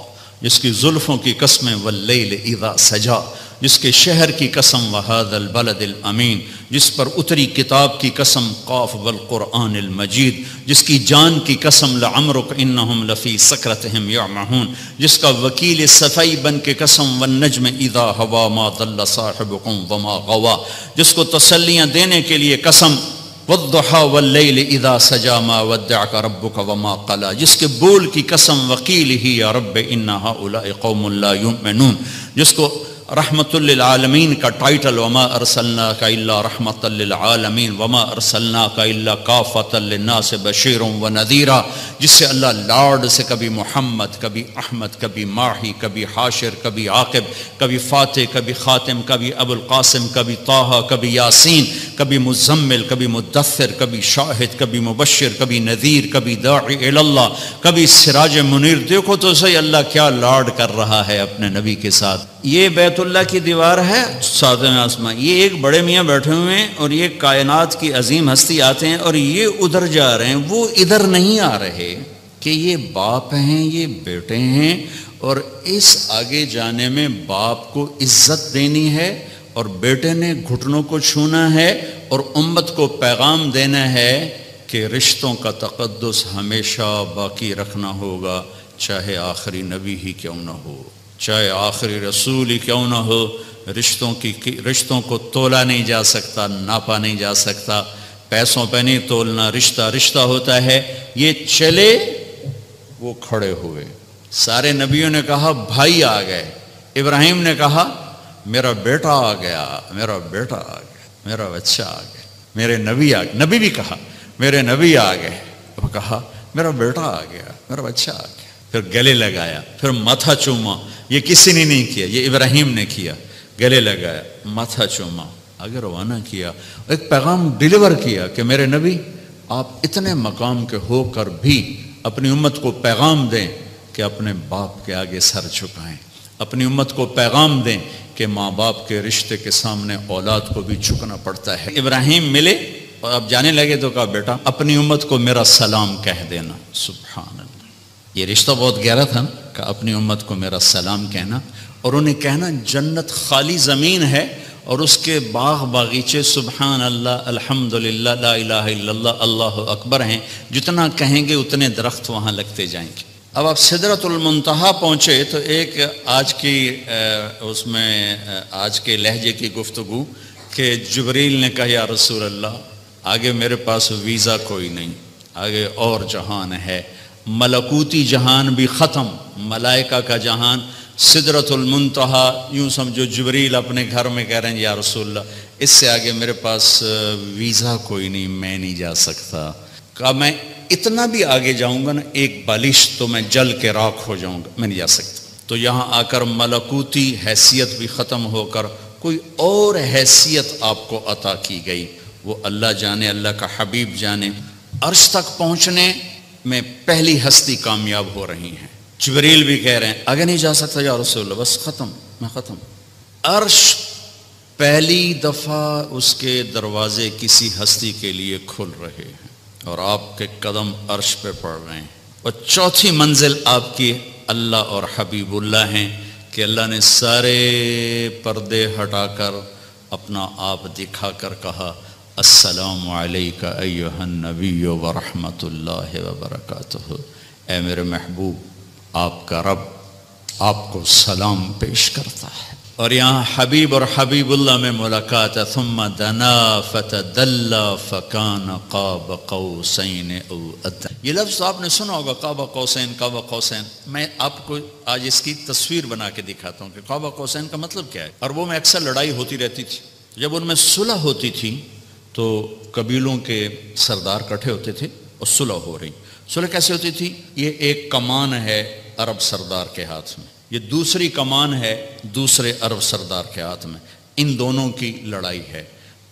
جس کی زلفوں کی قسمیں واللیل اذا سجا، جس کے شہر کی قسم وہذا البلد الامین، جس پر اتری کتاب کی قسم قاف والقرآن المجید، جس کی جان کی قسم لعمرک انہم لفی سکرتہم یعمہون، جس کا وکیل صفائی بن کے قسم والنجم اذا ہوا ما ضل صاحبکم وما غوا، جس کو تسلیاں دینے کے لیے قسم والضحى واللیل اذا سجا ما ودعک ربک وما قلا، جس کے بول کی قسم وقیلہ یا رب ان ہؤلاء قوم لا یؤمنون، جس کو رحمت للعالمین کا ٹائٹل وما ارسلناک الا رحمت للعالمین وما ارسلناک الا کافۃ للناس بشیر ونذیرا، جس سے اللہ لاڈ سے کبھی محمد، کبھی احمد، کبھی ماہی، کبھی حاشر، کبھی عاقب، کبھی فاتح، کبھی خاتم، کبھی ابو القاسم، کبھی طٰہٰ، کبھی یاسین، کبھی مزمل، کبھی مدثر، کبھی شاہد، کبھی مبشر، کبھی نذیر، کبھی داعی الی اللہ، کبھی سراج منیر۔ دیکھو تو صحیح اللہ کیا لاڈ کر رہا ہے اپنے نبی کے ساتھ۔ یہ بیت اللہ کی دیوار ہے، ساتویں آسمان، یہ ایک بڑے میاں بیٹھے ہوئے ہیں اور یہ کائنات کی عظیم ہستی آتے ہیں اور یہ ادھر جا رہے ہیں، وہ ادھر نہیں آ رہے، کہ یہ باپ ہیں، یہ بیٹے ہیں، اور اس آگے جانے میں باپ کو عزت دینی ہے اور بیٹے نے گھٹنوں کو چھونا ہے اور امت کو پیغام دینا ہے کہ رشتوں کا تقدس ہمیشہ باقی رکھنا ہوگا، چاہے آخری نبی ہی کیوں نہ ہو، چاہے آخری رسول ہی کیوں نہ ہو۔ رشتوں کو تولا نہیں جا سکتا، ناپا نہیں جا سکتا، پیسوں پہ نہیں تولنا، رشتہ رشتہ ہوتا ہے۔ یہ چلے، وہ کھڑے ہوئے، سارے نبیوں نے کہا بھائی آ گئے، ابراہیم نے کہا میرا بیٹا آ گیا، میرا بیٹا آ گیا، میرا بچہ آ گیا، میرے نبی آ گئے، نبی بھی کہا میرے نبی آ گئے، وہ کہا میرا بیٹا آ گیا، میرا بچہ آ گیا، پھر گلے لگایا، پھر ماتھا چوما۔ یہ کسی نے نہیں کیا، یہ ابراہیم نے کیا، گلے لگایا، ماتھا چوما، آگے روانہ کیا، ایک پیغام ڈیلیور کیا کہ میرے نبی آپ اتنے مقام کے ہو کر بھی اپنی امت کو پیغام دیں کہ اپنے باپ کے آگے سر جھکائیں، اپنی امت کو پیغام دیں کہ ماں باپ کے رشتے کے سامنے اولاد کو بھی جھکنا پڑتا ہے۔ ابراہیم ملے اور اب جانے لگے تو کہا بیٹا اپنی امت کو میرا سلام کہہ دینا۔ سبحان اللہ، یہ رشتہ بہت گہرا تھا کہ اپنی امت کو میرا سلام کہنا، اور انہیں کہنا جنت خالی زمین ہے اور اس کے باغ باغیچے سبحان اللہ الحمدللہ لا الہ الا اللہ اللہ اکبر ہیں، جتنا کہیں گے اتنے درخت وہاں لگتے جائیں گے۔ اب آپ سدرۃ المنتہا پہنچے تو ایک آج کے لہجے کی گفتگو کہ جبریل نے کہا یا رسول اللہ آگے میرے پاس ویزا کوئی نہیں، آگے اور جہان ہے، ملکوتی جہان بھی ختم، ملائکہ کا جہان، سدرۃ المنتہا، یوں سمجھو جبریل اپنے گھر میں کہہ رہے ہیں یا رسول اللہ اس سے آگے میرے پاس ویزا کوئی نہیں، میں نہیں جا سکتا۔ کہا میں اتنا بھی آگے جاؤں گا نا ایک بالش تو میں جل کے راکھ ہو جاؤں گا، میں نہیں جا سکتا۔ تو یہاں آ کر ملکوتی حیثیت بھی ختم ہو کر کوئی اور حیثیت آپ کو عطا کی گئی، وہ اللہ جانے، اللہ کا حبیب جانے۔ عرش تک پہنچنے میں پہلی ہستی کامیاب ہو رہی ہیں، جبریل بھی کہہ رہے ہیں آگے نہیں جا سکتا یا رسول اللہ، بس ختم، میں ختم۔ عرش پہلی دفعہ اس کے دروازے کسی ہستی کے لیے کھل رہے ہیں اور آپ کے قدم عرش پہ پڑ رہے ہیں، اور چوتھی منزل آپ کی اللہ اور حبیب اللہ ہیں کہ اللہ نے سارے پردے ہٹا کر اپنا آپ دکھا کر کہا السلام علیک ایھا النبی ورحمۃ اللہ وبرکاتہ، اے میرے محبوب آپ کا رب آپ کو سلام پیش کرتا ہے۔ اور یہاں حبیب اور حبیب اللہ میں ملاقات ہے، ثم دنا فتدلی فکان قاب قوسین او ادنی۔ یہ لفظ آپ نے سنا ہوگا قاب قوسین، قاب قوسین۔ میں آپ کو آج اس کی تصویر بنا کے دکھاتا ہوں کہ قاب قوسین کا مطلب کیا ہے۔ عربوں میں اکثر لڑائی ہوتی رہتی تھی، جب ان میں صلح ہوتی تھی تو قبیلوں کے سردار کٹھے ہوتے تھے اور صلح ہو رہی۔ صلح کیسے ہوتی تھی؟ یہ ایک کمان ہے عرب سردار کے ہاتھ میں، یہ دوسری کمان ہے دوسرے عرب سردار کے ہاتھ میں، ان دونوں کی لڑائی ہے۔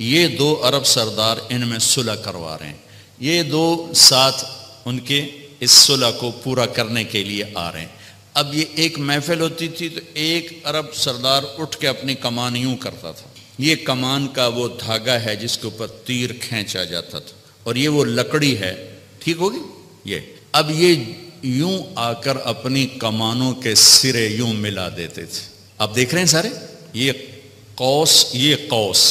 یہ دو عرب سردار ان میں صلح کروا رہے ہیں، یہ دو ساتھ ان کے اس صلح کو پورا کرنے کے لیے آ رہے ہیں۔ اب یہ ایک محفل ہوتی تھی تو ایک عرب سردار اٹھ کے اپنی کمان یوں کرتا تھا، یہ کمان کا وہ دھاگا ہے جس کے اوپر تیر کھینچا جاتا تھا، اور یہ وہ لکڑی ہے، ٹھیک ہوگی یہ۔ اب یہ یوں آ کر اپنی کمانوں کے سرے یوں ملا دیتے تھے، آپ دیکھ رہے ہیں سارے، یہ قوس، یہ قوس،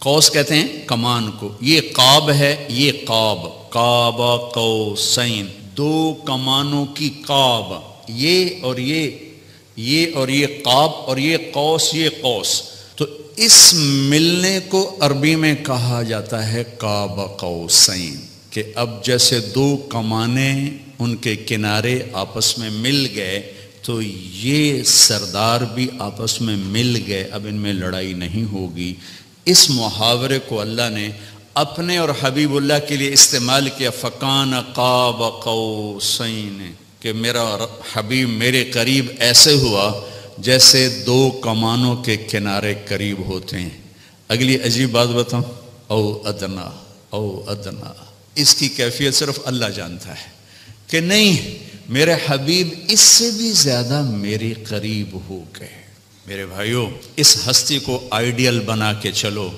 قوس کہتے ہیں کمان کو، یہ قاب ہے، یہ قاب، قاب قوسین، دو کمانوں کی قاب، یہ اور یہ اور یہ قاب، اور یہ قوس، یہ قوس. تو اس ملنے کو عربی میں کہا جاتا ہے قاب قوسین، کہ اب جیسے دو کمانیں ان کے کنارے آپس میں مل گئے تو یہ سردار بھی آپس میں مل گئے، اب ان میں لڑائی نہیں ہوگی. اس محاورے کو اللہ نے اپنے اور حبیب اللہ کے لیے استعمال کیا، فکان قاب قوسین، کہ میرا حبیب میرے قریب ایسے ہوا جیسے دو کمانوں کے کنارے قریب ہوتے ہیں. اگلی عجیب بات بتاؤں، او ادنا، او ادنا، اس کی کیفیت صرف اللہ جانتا ہے کہ نہیں، میرے حبیب اس سے بھی زیادہ میرے قریب ہو گئے. میرے بھائیوں، اس ہستی کو آئیڈیل بنا کے چلو،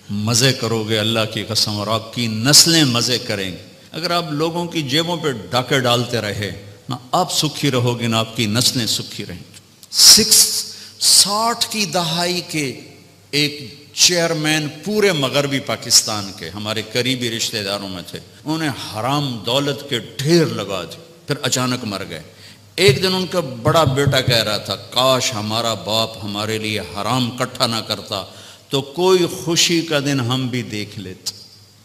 مزے کرو گے اللہ کی قسم، اور آپ کی نسلیں مزے کریں گے. اگر آپ لوگوں کی جیبوں پہ ڈاکے ڈالتے رہے، نہ آپ سکھی رہو گے نہ آپ کی نسلیں سکھی رہیں گی. 60 کی دہائی کے ایک چیئرمین پورے مغربی پاکستان کے ہمارے قریبی رشتہ داروں میں تھے، انہوں نے حرام دولت کے ڈھیر لگا دی، پھر اچانک مر گئے. ایک دن ان کا بڑا بیٹا کہہ رہا تھا، کاش ہمارا باپ ہمارے لیے حرام کٹھا نہ کرتا تو کوئی خوشی کا دن ہم بھی دیکھ لیتے.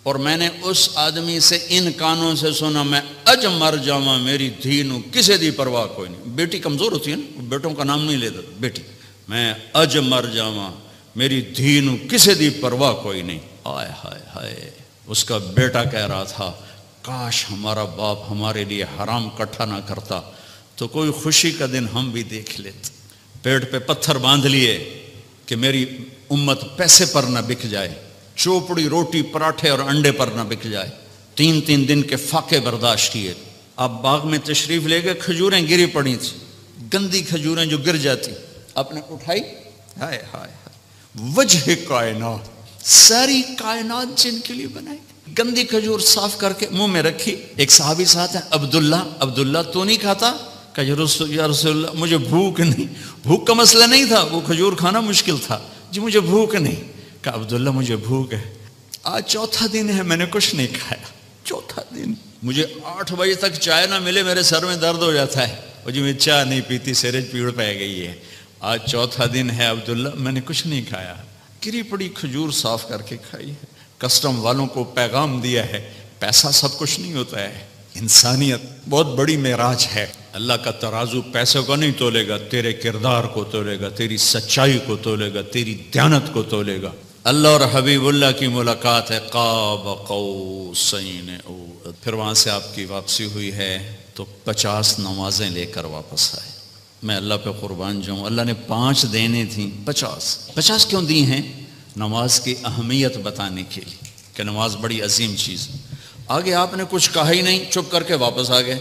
اور میں نے اس آدمی سے ان کانوں سے سنا، میں اج مر جاواں میری دھی نو کسے دی پرواہ کوئی نہیں. بیٹی کمزور ہوتی ہے نا، بیٹوں کا نام نہیں لیتا، بیٹی، میں اج مر جاواں میری دھی نو کسے دی پرواہ کوئی نہیں. آئے ہائے ہائے، اس کا بیٹا کہہ رہا تھا، کاش ہمارا باپ ہمارے لیے حرام کٹھا نہ کرتا تو کوئی خوشی کا دن ہم بھی دیکھ لیتے. پیٹ پہ پتھر باندھ لیے کہ میری امت پیسے پر نہ بک جائے، چوپڑی روٹی پراٹھے اور انڈے پر نہ بک جائے. 3 دن کے فاقے برداشت کیے. آپ باغ میں تشریف لے گئے، کھجوریں گری پڑی تھی، گندی کھجوریں جو گر جاتی، آپ نے اٹھائی، ہائے ہائے ہائے، وجہ کائنات، ساری کائنات جن کے لیے بنائی، گندی کھجور صاف کر کے منہ میں رکھی. ایک صحابی ساتھ ہیں، عبداللہ تو نہیں کھاتا؟ کہ یا رسول اللہ مجھے بھوک نہیں. بھوک کا مسئلہ نہیں تھا، وہ کھجور کھانا مشکل تھا. جی مجھے بھوک نہیں. کہ عبداللہ مجھے بھوک ہے، آج چوتھا دن ہے میں نے کچھ نہیں کھایا، چوتھا دن، مجھے 8 بجے تک چائے نہ ملے میرے سر میں درد ہو جاتا ہے. اور جی میں چائے نہیں پیتی، سیرج پیڑ پہ گئی ہے، آج چوتھا دن ہے عبداللہ میں نے کچھ نہیں کھایا. گری پڑی کھجور صاف کر کے کھائی ہے. کسٹم والوں کو پیغام دیا ہے، پیسہ سب کچھ نہیں ہوتا ہے، انسانیت بہت بڑی معراج ہے. اللہ کا ترازو پیسے کو نہیں تولے گا، تیرے کردار کو تولے گا، تیری سچائی کو تولے گا، تیری دیانت کو تولے گا. اللہ اور حبیب اللہ کی ملاقات ہے، قاب قوسین. پھر وہاں سے آپ کی واپسی ہوئی ہے تو 50 نمازیں لے کر واپس آئے. میں اللہ پہ قربان جاؤں، اللہ نے 5 دینے تھیں، 50 کیوں دی ہیں؟ نماز کی اہمیت بتانے کے لیے کہ نماز بڑی عظیم چیز ہے. آگے آپ نے کچھ کہا ہی نہیں، چپ کر کے واپس آ گئے.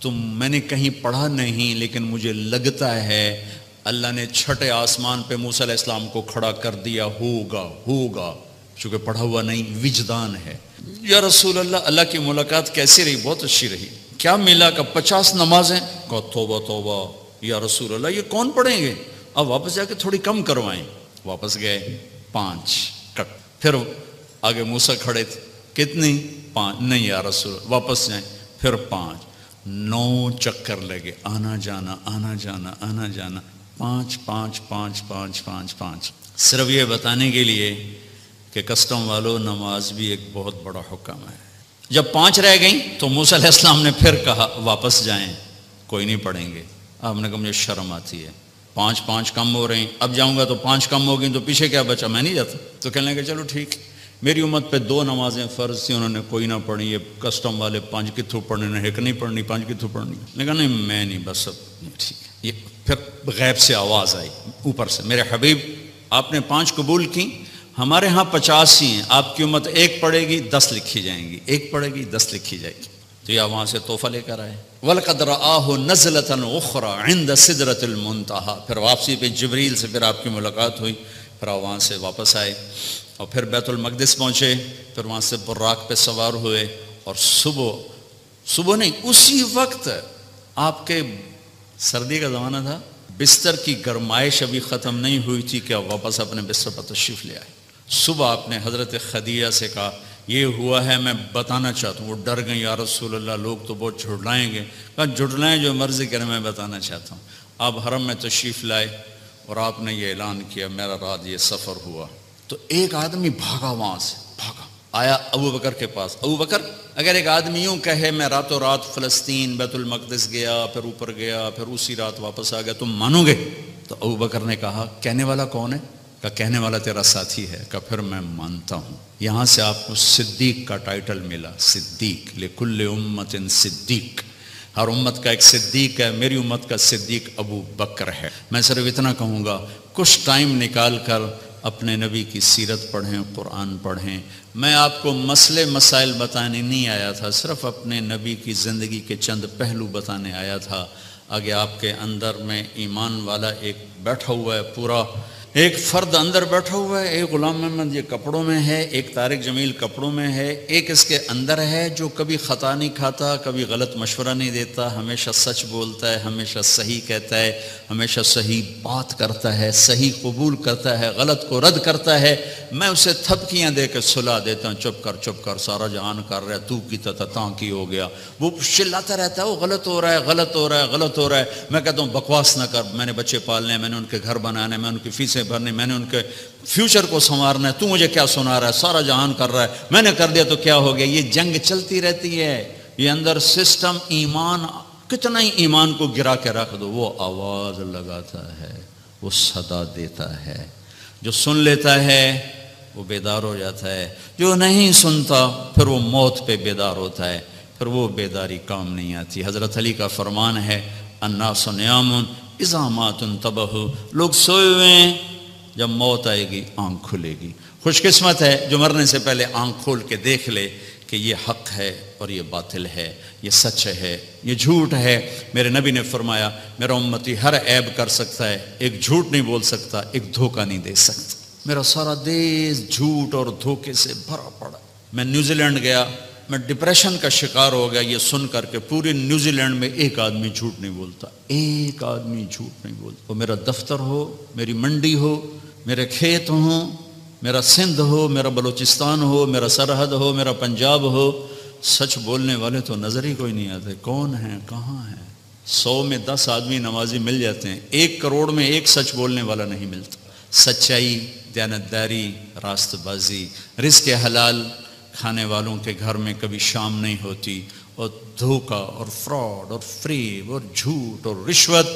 تو میں نے کہیں پڑھا نہیں، لیکن مجھے لگتا ہے اللہ نے چھٹے آسمان پہ موسیٰ علیہ السلام کو کھڑا کر دیا، ہوگا، چونکہ پڑھا ہوا نہیں، وجدان ہے. یا رسول اللہ، اللہ کی ملاقات کیسی رہی؟ بہت اچھی رہی. کیا ملا؟ کہ 50 نمازیں. کہا توبہ یا رسول اللہ، یہ کون پڑھیں گے؟ اب واپس جا کے تھوڑی کم کروائیں. واپس گئے، 5 کٹ. پھر آگے موسیٰ کھڑے تھے، کتنی؟ 5. نہیں یا رسول، واپس جائیں. پھر 5. 9 چکر لگے، آنا جانا 5 صرف یہ بتانے کے لیے کہ کسٹم والوں، نماز بھی ایک بہت بڑا حکم ہے. جب 5 رہ گئیں تو موسیٰ علیہ السلام نے پھر کہا واپس جائیں، کوئی نہیں پڑھیں گے. آپ نے کہا مجھے شرم آتی ہے، 5 کم ہو رہے ہیں، اب جاؤں گا تو 5 کم ہو گئی تو پیچھے کیا بچا، میں نہیں جاتا. تو کہنے لگے چلو ٹھیک. میری امت پہ 2 نمازیں فرض تھیں، انہوں نے کوئی نہ پڑھی. یہ کسٹم والے 5 کے تھرو پڑھنے نے، ایک نہیں پڑھنی، 5 کے تھرو پڑھنی. میں کہا نہیں میں نہیں، بس اب ٹھیک ہے. یہ پھر غیب سے آواز آئی اوپر سے، میرے حبیب آپ نے 5 قبول کی، ہمارے ہاں 50 ہی ہیں، آپ کی امت 1 پڑھے گی 10 لکھی جائیں گی، 1 پڑھے گی 10 لکھی جائے گی. تو یہ وہاں سے تحفہ لے کر آئے. وَلَقَدْ رَآهُ نَزْلَةً أُخْرَى عِنْدَ سِدْرَةِ الْمُنْتَهَى. پھر واپسی پہ جبریل سے پھر آپ کی ملاقات ہوئی. پھر آپ وہاں سے واپس آئے اور پھر بیت المقدس پہنچے. پھر وہاں سے براق پہ سوار ہوئے اور صبح نہیں، اسی وقت آپ کے سردی کا زمانہ تھا، بستر کی گرمائش ابھی ختم نہیں ہوئی تھی کہ آپ واپس اپنے بستر پر تشریف لے آئے. صبح آپ نے حضرت خدیجہ سے کہا یہ ہوا ہے، میں بتانا چاہتا ہوں. وہ ڈر گئیں، یا رسول اللہ لوگ تو بہت جھٹلائیں گے. کہا جھٹلائیں جو مرضی کریں، میں بتانا چاہتا ہوں. آپ حرم میں تشریف لائے اور آپ نے یہ اعلان کیا میرا رات یہ سفر ہوا. تو ایک آدمی بھاگا، وہاں سے بھاگا آیا ابو بکر کے پاس. ابو بکر، اگر ایک آدمی یوں کہے میں راتوں رات فلسطین بیت المقدس گیا، پھر اوپر گیا، پھر اسی رات واپس آ گیا، تم مانو گے؟ تو ابو بکر نے کہا کہنے والا کون ہے؟ کہا کہنے والا تیرا ساتھی ہے. کہا پھر میں مانتا ہوں. یہاں سے آپ کو صدیق کا ٹائٹل ملا. صدیق، لکل امت صدیق، ہر امت کا ایک صدیق ہے. میری امت کا صدیق ابو بکر ہے. میں صرف اتنا کہوں گا، کچھ ٹائم نکال کر اپنے نبی کی سیرت پڑھیں، قرآن پڑھیں. میں آپ کو مسئلے مسائل بتانے نہیں آیا تھا، صرف اپنے نبی کی زندگی کے چند پہلو بتانے آیا تھا. آگے آپ کے اندر میں ایمان والا ایک بیٹھا ہوا ہے، پورا ایک فرد اندر بیٹھا ہوا ہے. ایک غلام محمد یہ کپڑوں میں ہے، ایک طارق جمیل کپڑوں میں ہے، ایک اس کے اندر ہے جو کبھی خطا نہیں کھاتا، کبھی غلط مشورہ نہیں دیتا، ہمیشہ سچ بولتا ہے، ہمیشہ صحیح کہتا ہے، ہمیشہ صحیح بات کرتا ہے، صحیح قبول کرتا ہے، غلط کو رد کرتا ہے. میں اسے تھپکیاں دے کے سلا دیتا ہوں، چپ کر سارا جہان کر رہا ہے، تو کی تاں کی ہو گیا. وہ چلاتا رہتا ہے، وہ غلط ہو رہا ہے، غلط ہو رہا ہے، غلط ہو رہا ہے. میں کہتا ہوں بکواس نہ کر، میں نے بچے پالنے ہیں، میں نے ان کے گھر بنانے، میں ان کی فیسیں بھرنے، میں نے ان کے فیوچر کو سنوارنا ہے. تو مجھے کیا سنا رہا ہے؟ سارا جہان کر رہا ہے، میں نے کر دیا تو کیا ہو گیا؟ یہ جنگ چلتی رہتی ہے. یہ اندر سسٹم ایمان، کتنا ہی ایمان کو گرا کے رکھ دو، وہ آواز لگاتا ہے، وہ صدا دیتا ہے. جو سن لیتا ہے وہ بیدار ہو جاتا ہے، جو نہیں سنتا پھر وہ موت پہ بیدار ہوتا ہے، پھر وہ بیداری کام نہیں آتی. حضرت علی کا فرمان ہے الناس نیام اذا مات انتبہوا، لوگ سوئے ہوئے ہیں، جب موت آئے گی آنکھ کھلے گی. خوش قسمت ہے جو مرنے سے پہلے آنکھ کھول کے دیکھ لے کہ یہ حق ہے اور یہ باطل ہے، یہ سچ ہے، یہ جھوٹ ہے. میرے نبی نے فرمایا میرا امتی ہر عیب کر سکتا ہے، ایک جھوٹ نہیں بول سکتا، ایک دھوکہ نہیں دے سکتا. میرا سارا دیش جھوٹ اور دھوکے سے بھرا پڑا. میں نیوزی لینڈ گیا، میں ڈپریشن کا شکار ہو گیا یہ سن کر کے پورے نیوزی لینڈ میں ایک آدمی جھوٹ نہیں بولتا، ایک آدمی جھوٹ نہیں بولتا. وہ میرا دفتر ہو، میری منڈی ہو، میرے کھیت ہوں، میرا سندھ ہو، میرا بلوچستان ہو، میرا سرحد ہو، میرا پنجاب ہو، سچ بولنے والے تو نظر ہی کوئی نہیں آتے. کون ہیں، کہاں ہیں؟ 100 میں 10 آدمی نمازی مل جاتے ہیں، 1 کروڑ میں ایک سچ بولنے والا نہیں ملتا. سچائی، دیانتداری، راست بازی، رزق حلال کھانے والوں کے گھر میں کبھی شام نہیں ہوتی، اور دھوکہ اور فراڈ اور فریب اور جھوٹ اور رشوت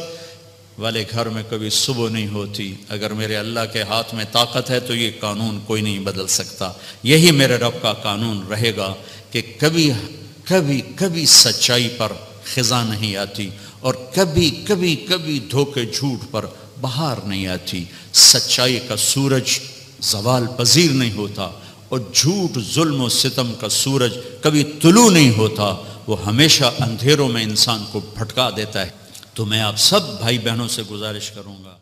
والے گھر میں کبھی صبح نہیں ہوتی. اگر میرے اللہ کے ہاتھ میں طاقت ہے تو یہ قانون کوئی نہیں بدل سکتا. یہی میرے رب کا قانون رہے گا کہ کبھی کبھی کبھی سچائی پر خزاں نہیں آتی، اور کبھی کبھی کبھی دھوکے جھوٹ پر بہار نہیں آتی. سچائی کا سورج زوال پذیر نہیں ہوتا، اور جھوٹ، ظلم و ستم کا سورج کبھی طلوع نہیں ہوتا، وہ ہمیشہ اندھیروں میں انسان کو بھٹکا دیتا ہے. تو میں آپ سب بھائی بہنوں سے گزارش کروں گا